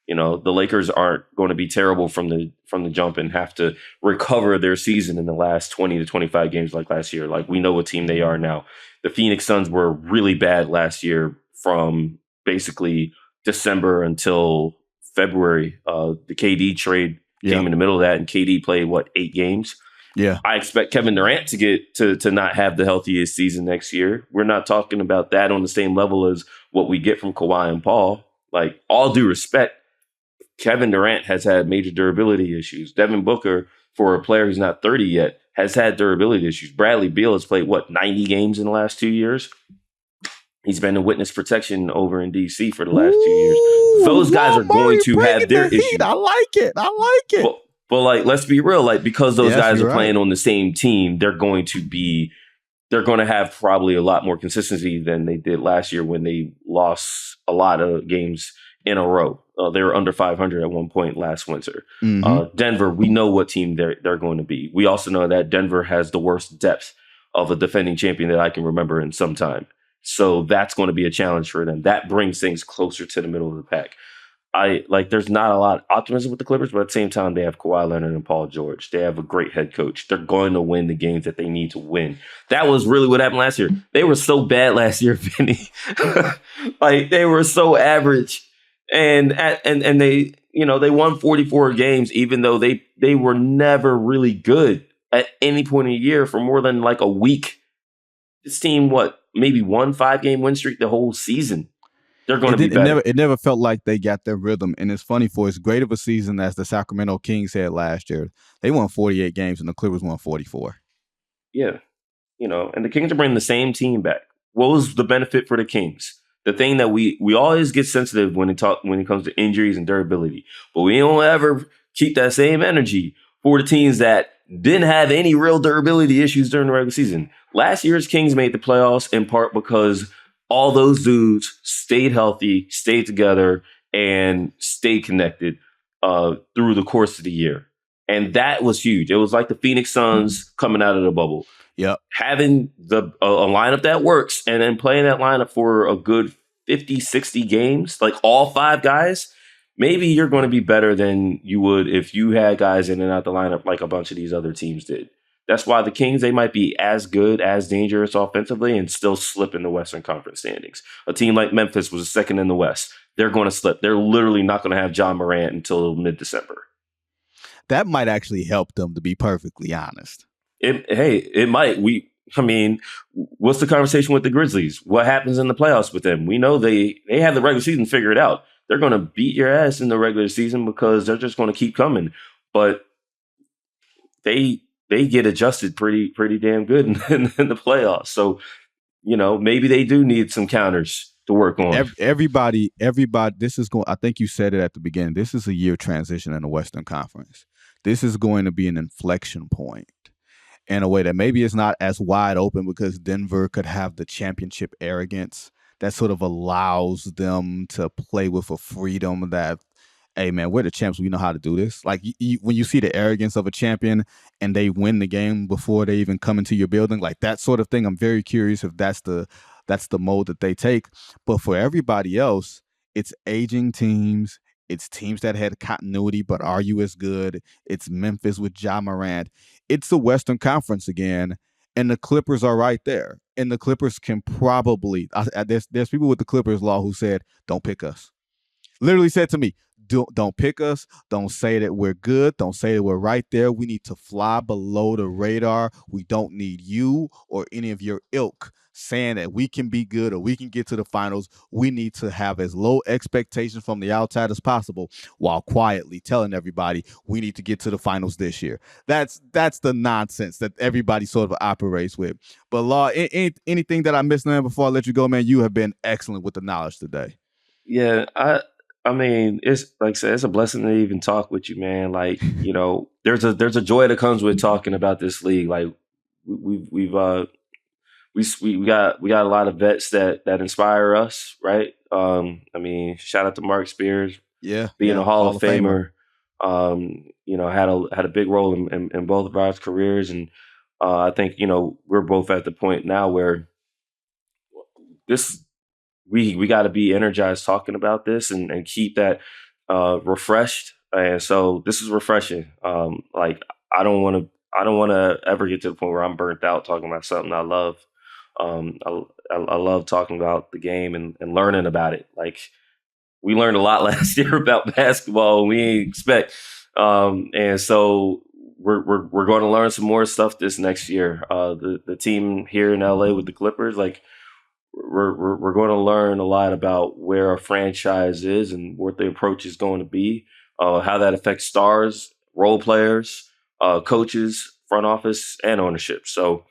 You know, the Lakers aren't going to be terrible from the jump and have to recover their season in the last 20 to 25 games like last year. Like, we know what team they are now. The Phoenix Suns were really bad last year from basically December until February. The KD trade came in the middle of that, and KD played, 8 games? Yeah. I expect Kevin Durant to get to not have the healthiest season next year. We're not talking about that on the same level as what we get from Kawhi and Paul. Like, all due respect, Kevin Durant has had major durability issues. Devin Booker, for a player who's not 30 yet, has had durability issues. Bradley Beal has played, 90 games in the last 2 years? He's been in witness protection over in D.C. for the last 2 years. Those guys are going to have their issues. I like it. But let's be real. Because those guys are playing on the same team, they're going to have probably a lot more consistency than they did last year when they lost a lot of games in a row. They were under 500 at one point last winter. Denver, we know what team they're going to be. We also know that Denver has the worst depth of a defending champion that I can remember in some time. So that's going to be a challenge for them. That brings things closer to the middle of the pack. There's not a lot of optimism with the Clippers, but at the same time, they have Kawhi Leonard and Paul George. They have a great head coach. They're going to win the games that they need to win. That was really what happened last year. They were so bad last year, Vinny. They were so average. And they, they won 44 games, even though they were never really good at any point in the year for more than a week. This team, maybe won 5-game win streak the whole season. They're going to be better. It never felt like they got their rhythm. And it's funny, for as great of a season as the Sacramento Kings had last year, they won 48 games and the Clippers won 44. Yeah. And the Kings are bringing the same team back. What was the benefit for the Kings? The thing that we always get sensitive when it comes to injuries and durability, but we don't ever keep that same energy for the teams that didn't have any real durability issues during the regular season. Last year's Kings made the playoffs in part because all those dudes stayed healthy, stayed together, and stayed connected through the course of the year. And that was huge. It was like the Phoenix Suns coming out of the bubble. Yep. Having a lineup that works and then playing that lineup for a good 50, 60 games, all 5 guys, maybe you're going to be better than you would if you had guys in and out the lineup like a bunch of these other teams did. That's why the Kings, they might be as good, as dangerous offensively and still slip in the Western Conference standings. A team like Memphis was second in the West. They're going to slip. They're literally not going to have John Morant until mid-December. That might actually help them, to be perfectly honest. It might. What's the conversation with the Grizzlies? What happens in the playoffs with them? We know they have the regular season figured out. They're going to beat your ass in the regular season because they're just going to keep coming. But they get adjusted pretty damn good in the playoffs. So, maybe they do need some counters to work on. Everybody, this is going, I think you said it at the beginning, this is a year transition in the Western Conference. This is going to be an inflection point in a way that maybe it's not as wide open because Denver could have the championship arrogance that sort of allows them to play with a freedom that, hey, man, we're the champs. We know how to do this. Like when you see the arrogance of a champion and they win the game before they even come into your building, like that sort of thing. I'm very curious if that's the mode that they take. But for everybody else, it's aging teams. It's teams that had continuity, but are you as good? It's Memphis with Ja Morant. It's the Western Conference again, and the Clippers are right there. And the Clippers can probably, there's people with the Clippers law who said, don't pick us. Literally said to me, don't pick us. Don't say that we're good. Don't say that we're right there. We need to fly below the radar. We don't need you or any of your ilk saying that we can be good or we can get to the finals. We need to have as low expectations from the outside as possible while quietly telling everybody we need to get to the finals this year. That's the nonsense that everybody sort of operates with. But Law, anything that I missed there before I let you go, man? You have been excellent with the knowledge today. Yeah, it's like I said, it's a blessing to even talk with you, man. Like, there's a joy that comes with talking about this league. Like we got a lot of vets that inspire us, right? Shout out to Mark Spears, being a Hall of Famer. Had a big role in both of our careers, and I think we're both at the point now where we got to be energized talking about this and keep that refreshed. And so this is refreshing. I don't want to ever get to the point where I'm burnt out talking about something I love. I love talking about the game and learning about it. Like, we learned a lot last year about basketball. We didn't expect, and so we're going to learn some more stuff this next year. The team here in LA with the Clippers, like, we're going to learn a lot about where a franchise is and what the approach is going to be, how that affects stars, role players, coaches, front office, and ownership. So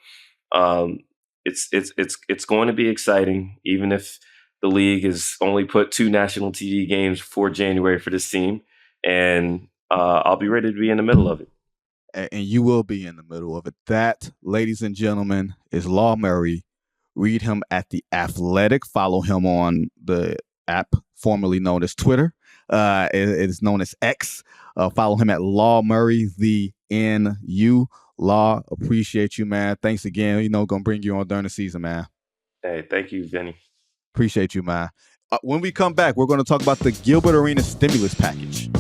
it's going to be exciting, even if the league has only put 2 national TV games before January for this team, and I'll be ready to be in the middle of it. And you will be in the middle of it. That, ladies and gentlemen, is Law Murray. Read him at The Athletic. Follow him on the app formerly known as Twitter. It is known as X. Follow him at Law Murray, the NU. Law, appreciate you, man. Thanks again. Gonna bring you on during the season, man. Hey, thank you, Vinny. Appreciate you, man. When we come back, we're going to talk about the Gilbert Arenas stimulus package.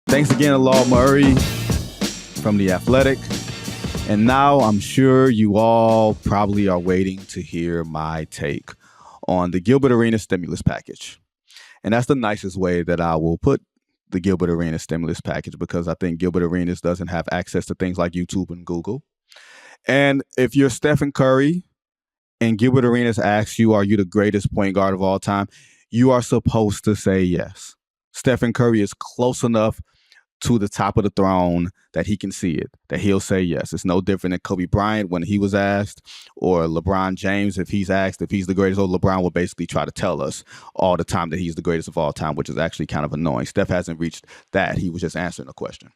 Thanks again to Law Murray from The Athletic. And now I'm sure you all probably are waiting to hear my take on the Gilbert Arenas stimulus package. And that's the nicest way that I will put the Gilbert Arenas stimulus package, because I think Gilbert Arenas doesn't have access to things like YouTube and Google. And if you're Stephen Curry and Gilbert Arenas asks you, are you the greatest point guard of all time? You are supposed to say yes. Stephen Curry is close enough to the top of the throne that he can see it, that he'll say yes. It's no different than Kobe Bryant when he was asked, or LeBron James if he's asked if he's the greatest. LeBron will basically try to tell us all the time that he's the greatest of all time, which is actually kind of annoying. Steph hasn't reached that. He was just answering a question.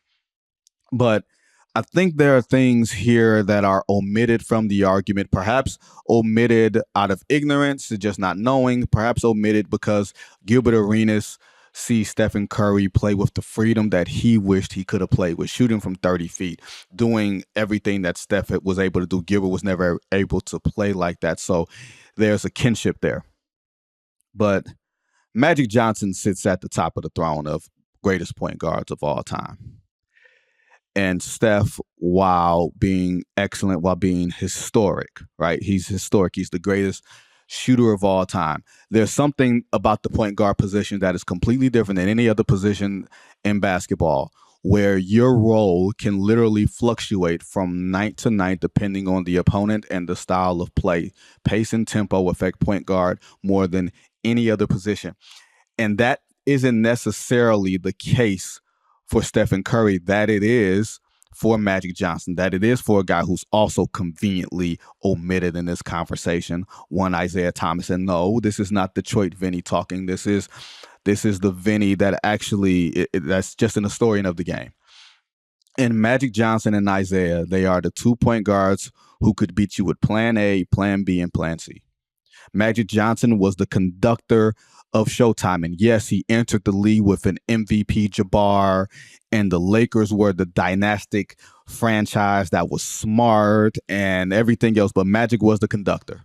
But I think there are things here that are omitted from the argument, perhaps omitted out of ignorance, just not knowing, perhaps omitted because Gilbert Arenas see Stephen Curry play with the freedom that he wished he could have played with, shooting from 30 feet, doing everything that Steph was able to do. Gilbert was never able to play like that. So there's a kinship there. But Magic Johnson sits at the top of the throne of greatest point guards of all time. And Steph, while being excellent, while being historic, right? He's historic. He's the greatest shooter of all time. There's something about the point guard position that is completely different than any other position in basketball, where your role can literally fluctuate from night to night depending on the opponent and the style of play. Pace and tempo affect point guard more than any other position. And that isn't necessarily the case for Stephen Curry, that it is for Magic Johnson, that it is for a guy who's also conveniently omitted in this conversation, one Isaiah Thomas. And no, this is not Detroit Vinny talking. This is the Vinny that actually, that's just an historian of the game. And Magic Johnson and Isaiah, they are the 2-point guards who could beat you with plan A, plan B, and plan C. Magic Johnson was the conductor of Showtime. And yes, he entered the league with an MVP Jabbar, and the Lakers were the dynastic franchise that was smart and everything else. But Magic was the conductor.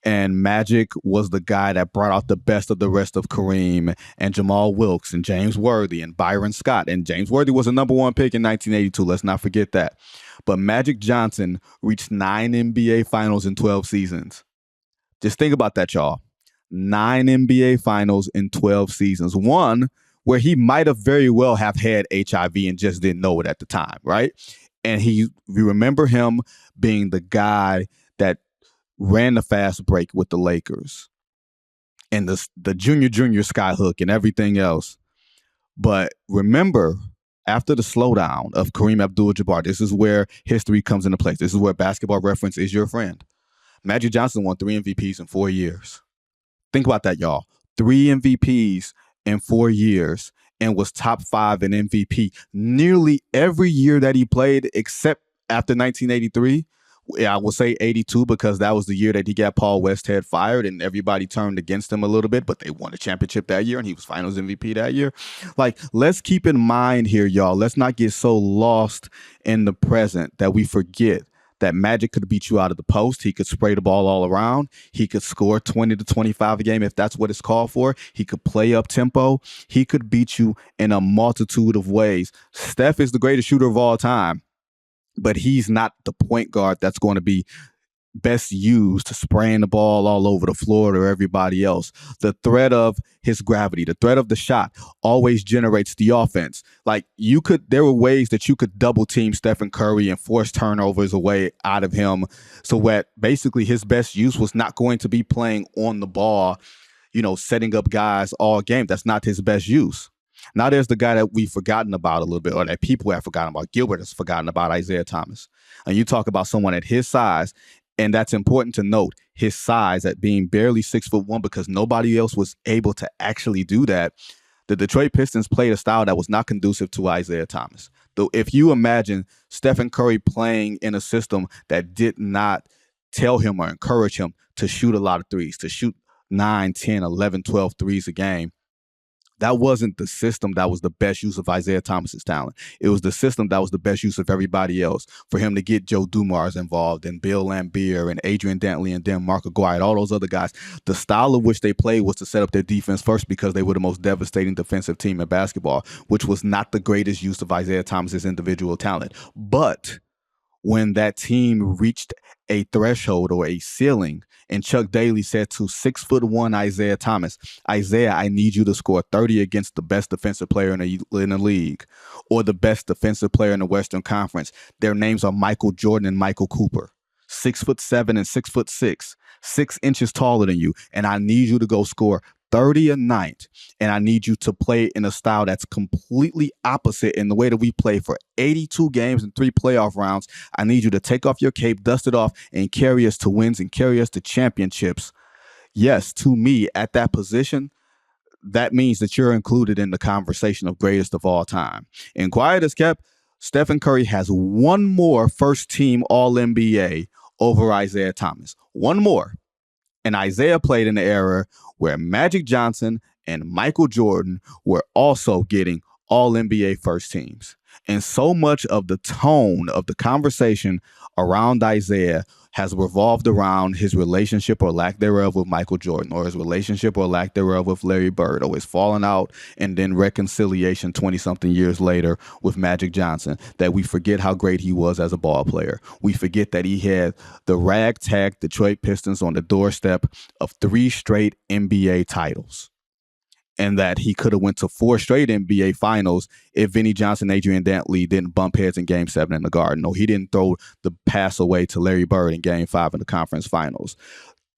And Magic was the guy that brought out the best of the rest of Kareem and Jamal Wilkes and James Worthy and Byron Scott. And James Worthy was a number 1 pick in 1982. Let's not forget that. But Magic Johnson reached 9 NBA finals in 12 seasons. Just think about that, y'all. 9 NBA finals in 12 seasons. One where he might have very well have had HIV and just didn't know it at the time, right? And we remember him being the guy that ran the fast break with the Lakers and the junior skyhook and everything else. But remember, after the slowdown of Kareem Abdul-Jabbar, this is where history comes into place. This is where Basketball Reference is your friend. Magic Johnson won 3 MVPs in 4 years. Think about that, y'all. 3 MVPs in 4 years and was top 5 in MVP nearly every year that he played, except after 1983. I will say 82 because that was the year that he got Paul Westhead fired and everybody turned against him a little bit, but they won a championship that year and he was finals MVP that year. Like, let's keep in mind here, y'all. Let's not get so lost in the present that we forget that Magic could beat you out of the post. He could spray the ball all around. He could score 20 to 25 a game if that's what it's called for. He could play up tempo. He could beat you in a multitude of ways. Steph is the greatest shooter of all time, but he's not the point guard that's going to be best used to spraying the ball all over the floor to everybody else. The threat of his gravity, the threat of the shot always generates the offense. Like, there were ways that you could double team Stephen Curry and force turnovers away out of him. So that basically his best use was not going to be playing on the ball, setting up guys all game. That's not his best use. Now there's the guy that we've forgotten about a little bit, or that people have forgotten about. Gilbert has forgotten about, Isaiah Thomas. And you talk about someone at his size, and that's important to note, his size at being barely 6'1", because nobody else was able to actually do that. The Detroit Pistons played a style that was not conducive to Isaiah Thomas. Though if you imagine Stephen Curry playing in a system that did not tell him or encourage him to shoot a lot of threes, to shoot 9, 10, 11, 12 threes a game, that wasn't the system that was the best use of Isaiah Thomas's talent. It was the system that was the best use of everybody else. For him to get Joe Dumars involved and Bill Laimbeer and Adrian Dantley and then Mark Aguirre and all those other guys, the style of which they played was to set up their defense first because they were the most devastating defensive team in basketball, which was not the greatest use of Isaiah Thomas's individual talent. But when that team reached a threshold or a ceiling, and Chuck Daly said to 6'1" Isaiah Thomas, Isaiah, I need you to score 30 against the best defensive player in the league, or the best defensive player in the Western Conference. Their names are Michael Jordan and Michael Cooper, 6'7" and 6'6", 6 inches taller than you, and I need you to go score 30 a night, and I need you to play in a style that's completely opposite in the way that we play for 82 games and 3 playoff rounds. I need you to take off your cape, dust it off, and carry us to wins and carry us to championships. Yes, to me, at that position, that means that you're included in the conversation of greatest of all time. And quiet as kept, Stephen Curry has one more first-team All-NBA over Isaiah Thomas. One more. And Isaiah played in the era where Magic Johnson and Michael Jordan were also getting All-NBA first teams. And so much of the tone of the conversation around Isaiah has revolved around his relationship or lack thereof with Michael Jordan, or his relationship or lack thereof with Larry Bird, or his falling out and then reconciliation 20-something years later with Magic Johnson, that we forget how great he was as a ball player. We forget that he had the ragtag Detroit Pistons on the doorstep of 3 straight NBA titles, and that he could have went to 4 straight NBA finals if Vinnie Johnson, Adrian Dantley didn't bump heads in Game 7 in the Garden, or he didn't throw the pass away to Larry Bird in Game 5 in the conference finals.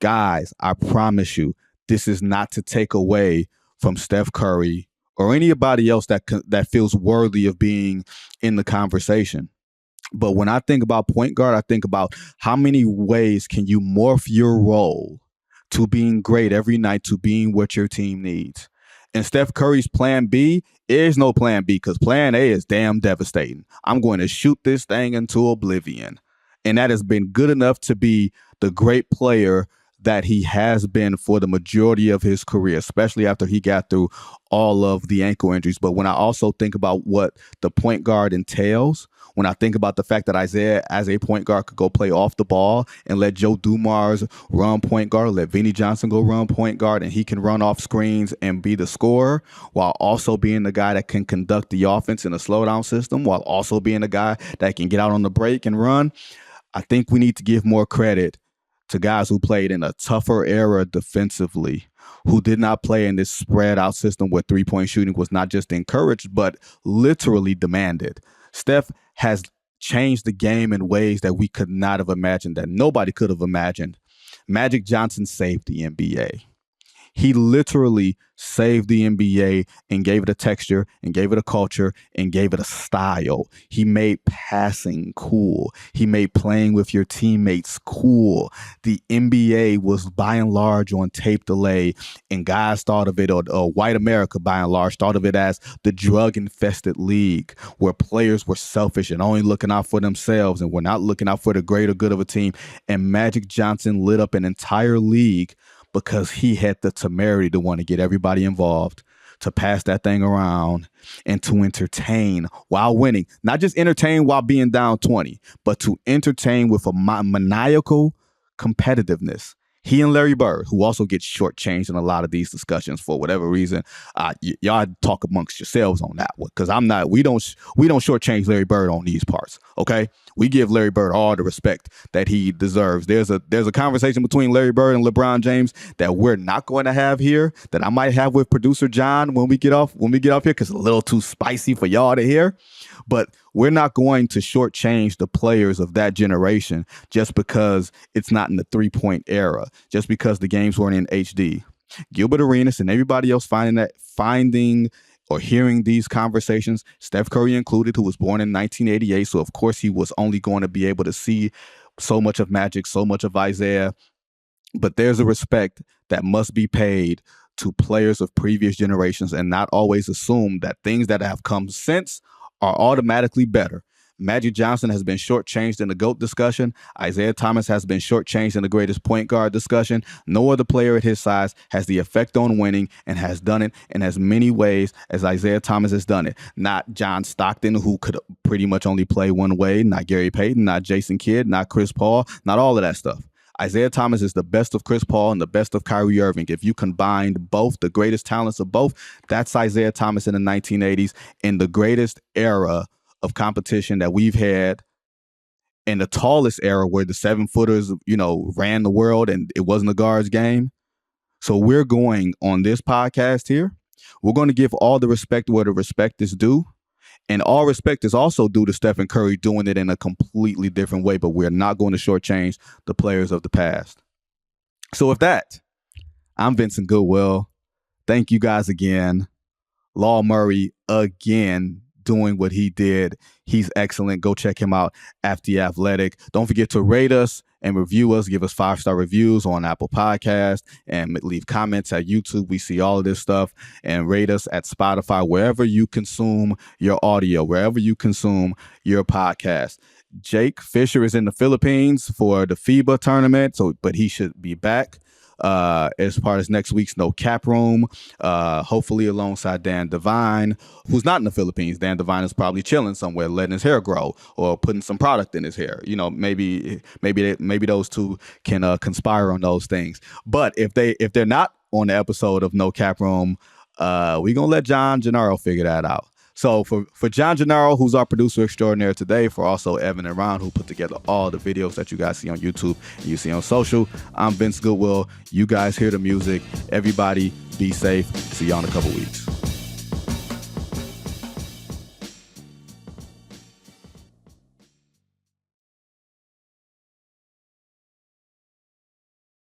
Guys, I promise you, this is not to take away from Steph Curry or anybody else that feels worthy of being in the conversation. But when I think about point guard, I think about how many ways can you morph your role to being great every night, to being what your team needs. And Steph Curry's plan B is no plan B, because plan A is damn devastating. I'm going to shoot this thing into oblivion. And that has been good enough to be the great player that he has been for the majority of his career, especially after he got through all of the ankle injuries. But when I also think about what the point guard entails, when I think about the fact that Isaiah, as a point guard, could go play off the ball and let Joe Dumars run point guard, let Vinnie Johnson go run point guard, and he can run off screens and be the scorer, while also being the guy that can conduct the offense in a slowdown system, while also being the guy that can get out on the break and run. I think we need to give more credit to guys who played in a tougher era defensively, who did not play in this spread out system where 3-point shooting was not just encouraged, but literally demanded. Steph has changed the game in ways that we could not have imagined, that nobody could have imagined. Magic Johnson saved the NBA. He literally saved the NBA and gave it a texture and gave it a culture and gave it a style. He made passing cool. He made playing with your teammates cool. The NBA was by and large on tape delay, and guys thought of it, or white America by and large thought of it, as the drug-infested league, where players were selfish and only looking out for themselves and were not looking out for the greater good of a team. And Magic Johnson lit up an entire league because he had the temerity to want to get everybody involved, to pass that thing around, and to entertain while winning. Not just entertain while being down 20, but to entertain with a maniacal competitiveness. He and Larry Bird, who also gets shortchanged in a lot of these discussions for whatever reason, y'all talk amongst yourselves on that one, because we don't shortchange Larry Bird on these parts. Okay, we give Larry Bird all the respect that he deserves. There's a conversation between Larry Bird and LeBron James that we're not going to have here, that I might have with producer John when we get off here, because it's a little too spicy for y'all to hear. But we're not going to shortchange the players of that generation just because it's not in the 3-point era, just because the games weren't in HD. Gilbert Arenas and everybody else finding or hearing these conversations, Steph Curry included, who was born in 1988. So, of course, he was only going to be able to see so much of Magic, so much of Isaiah. But there's a respect that must be paid to players of previous generations, and not always assume that things that have come since are automatically better. Magic Johnson has been shortchanged in the GOAT discussion. Isaiah Thomas has been shortchanged in the greatest point guard discussion. No other player at his size has the effect on winning and has done it in as many ways as Isaiah Thomas has done it. Not John Stockton, who could pretty much only play one way. Not Gary Payton, not Jason Kidd, not Chris Paul, not all of that stuff. Isaiah Thomas is the best of Chris Paul and the best of Kyrie Irving. If you combined both, the greatest talents of both, that's Isaiah Thomas in the 1980s, in the greatest era of competition that we've had, in the tallest era where the 7-footers, ran the world and it wasn't a guard's game. So we're going on this podcast here. We're going to give all the respect where the respect is due. And all respect is also due to Stephen Curry doing it in a completely different way, but we're not going to shortchange the players of the past. So with that, I'm Vincent Goodwill. Thank you guys again. Law Murray again doing what he did. He's excellent. Go check him out at The Athletic. Don't forget to rate us and review us. Give us 5-star reviews on Apple Podcasts and leave comments at YouTube. We see all of this stuff. And rate us at Spotify, wherever you consume your audio, wherever you consume your podcast. Jake Fisher is in the Philippines for the FIBA tournament, but he should be back as part of next week's No Cap Room, hopefully alongside Dan Devine, who's not in the Philippines. Dan Devine is probably chilling somewhere, letting his hair grow or putting some product in his hair. You know, maybe those two can conspire on those things. But if they're not on the episode of No Cap Room, we're gonna let John Gennaro figure that out. So for John Gennaro, who's our producer extraordinaire today, for also Evan and Ron, who put together all the videos that you guys see on YouTube and you see on social, I'm Vince Goodwill. You guys hear the music. Everybody be safe. See y'all in a couple weeks.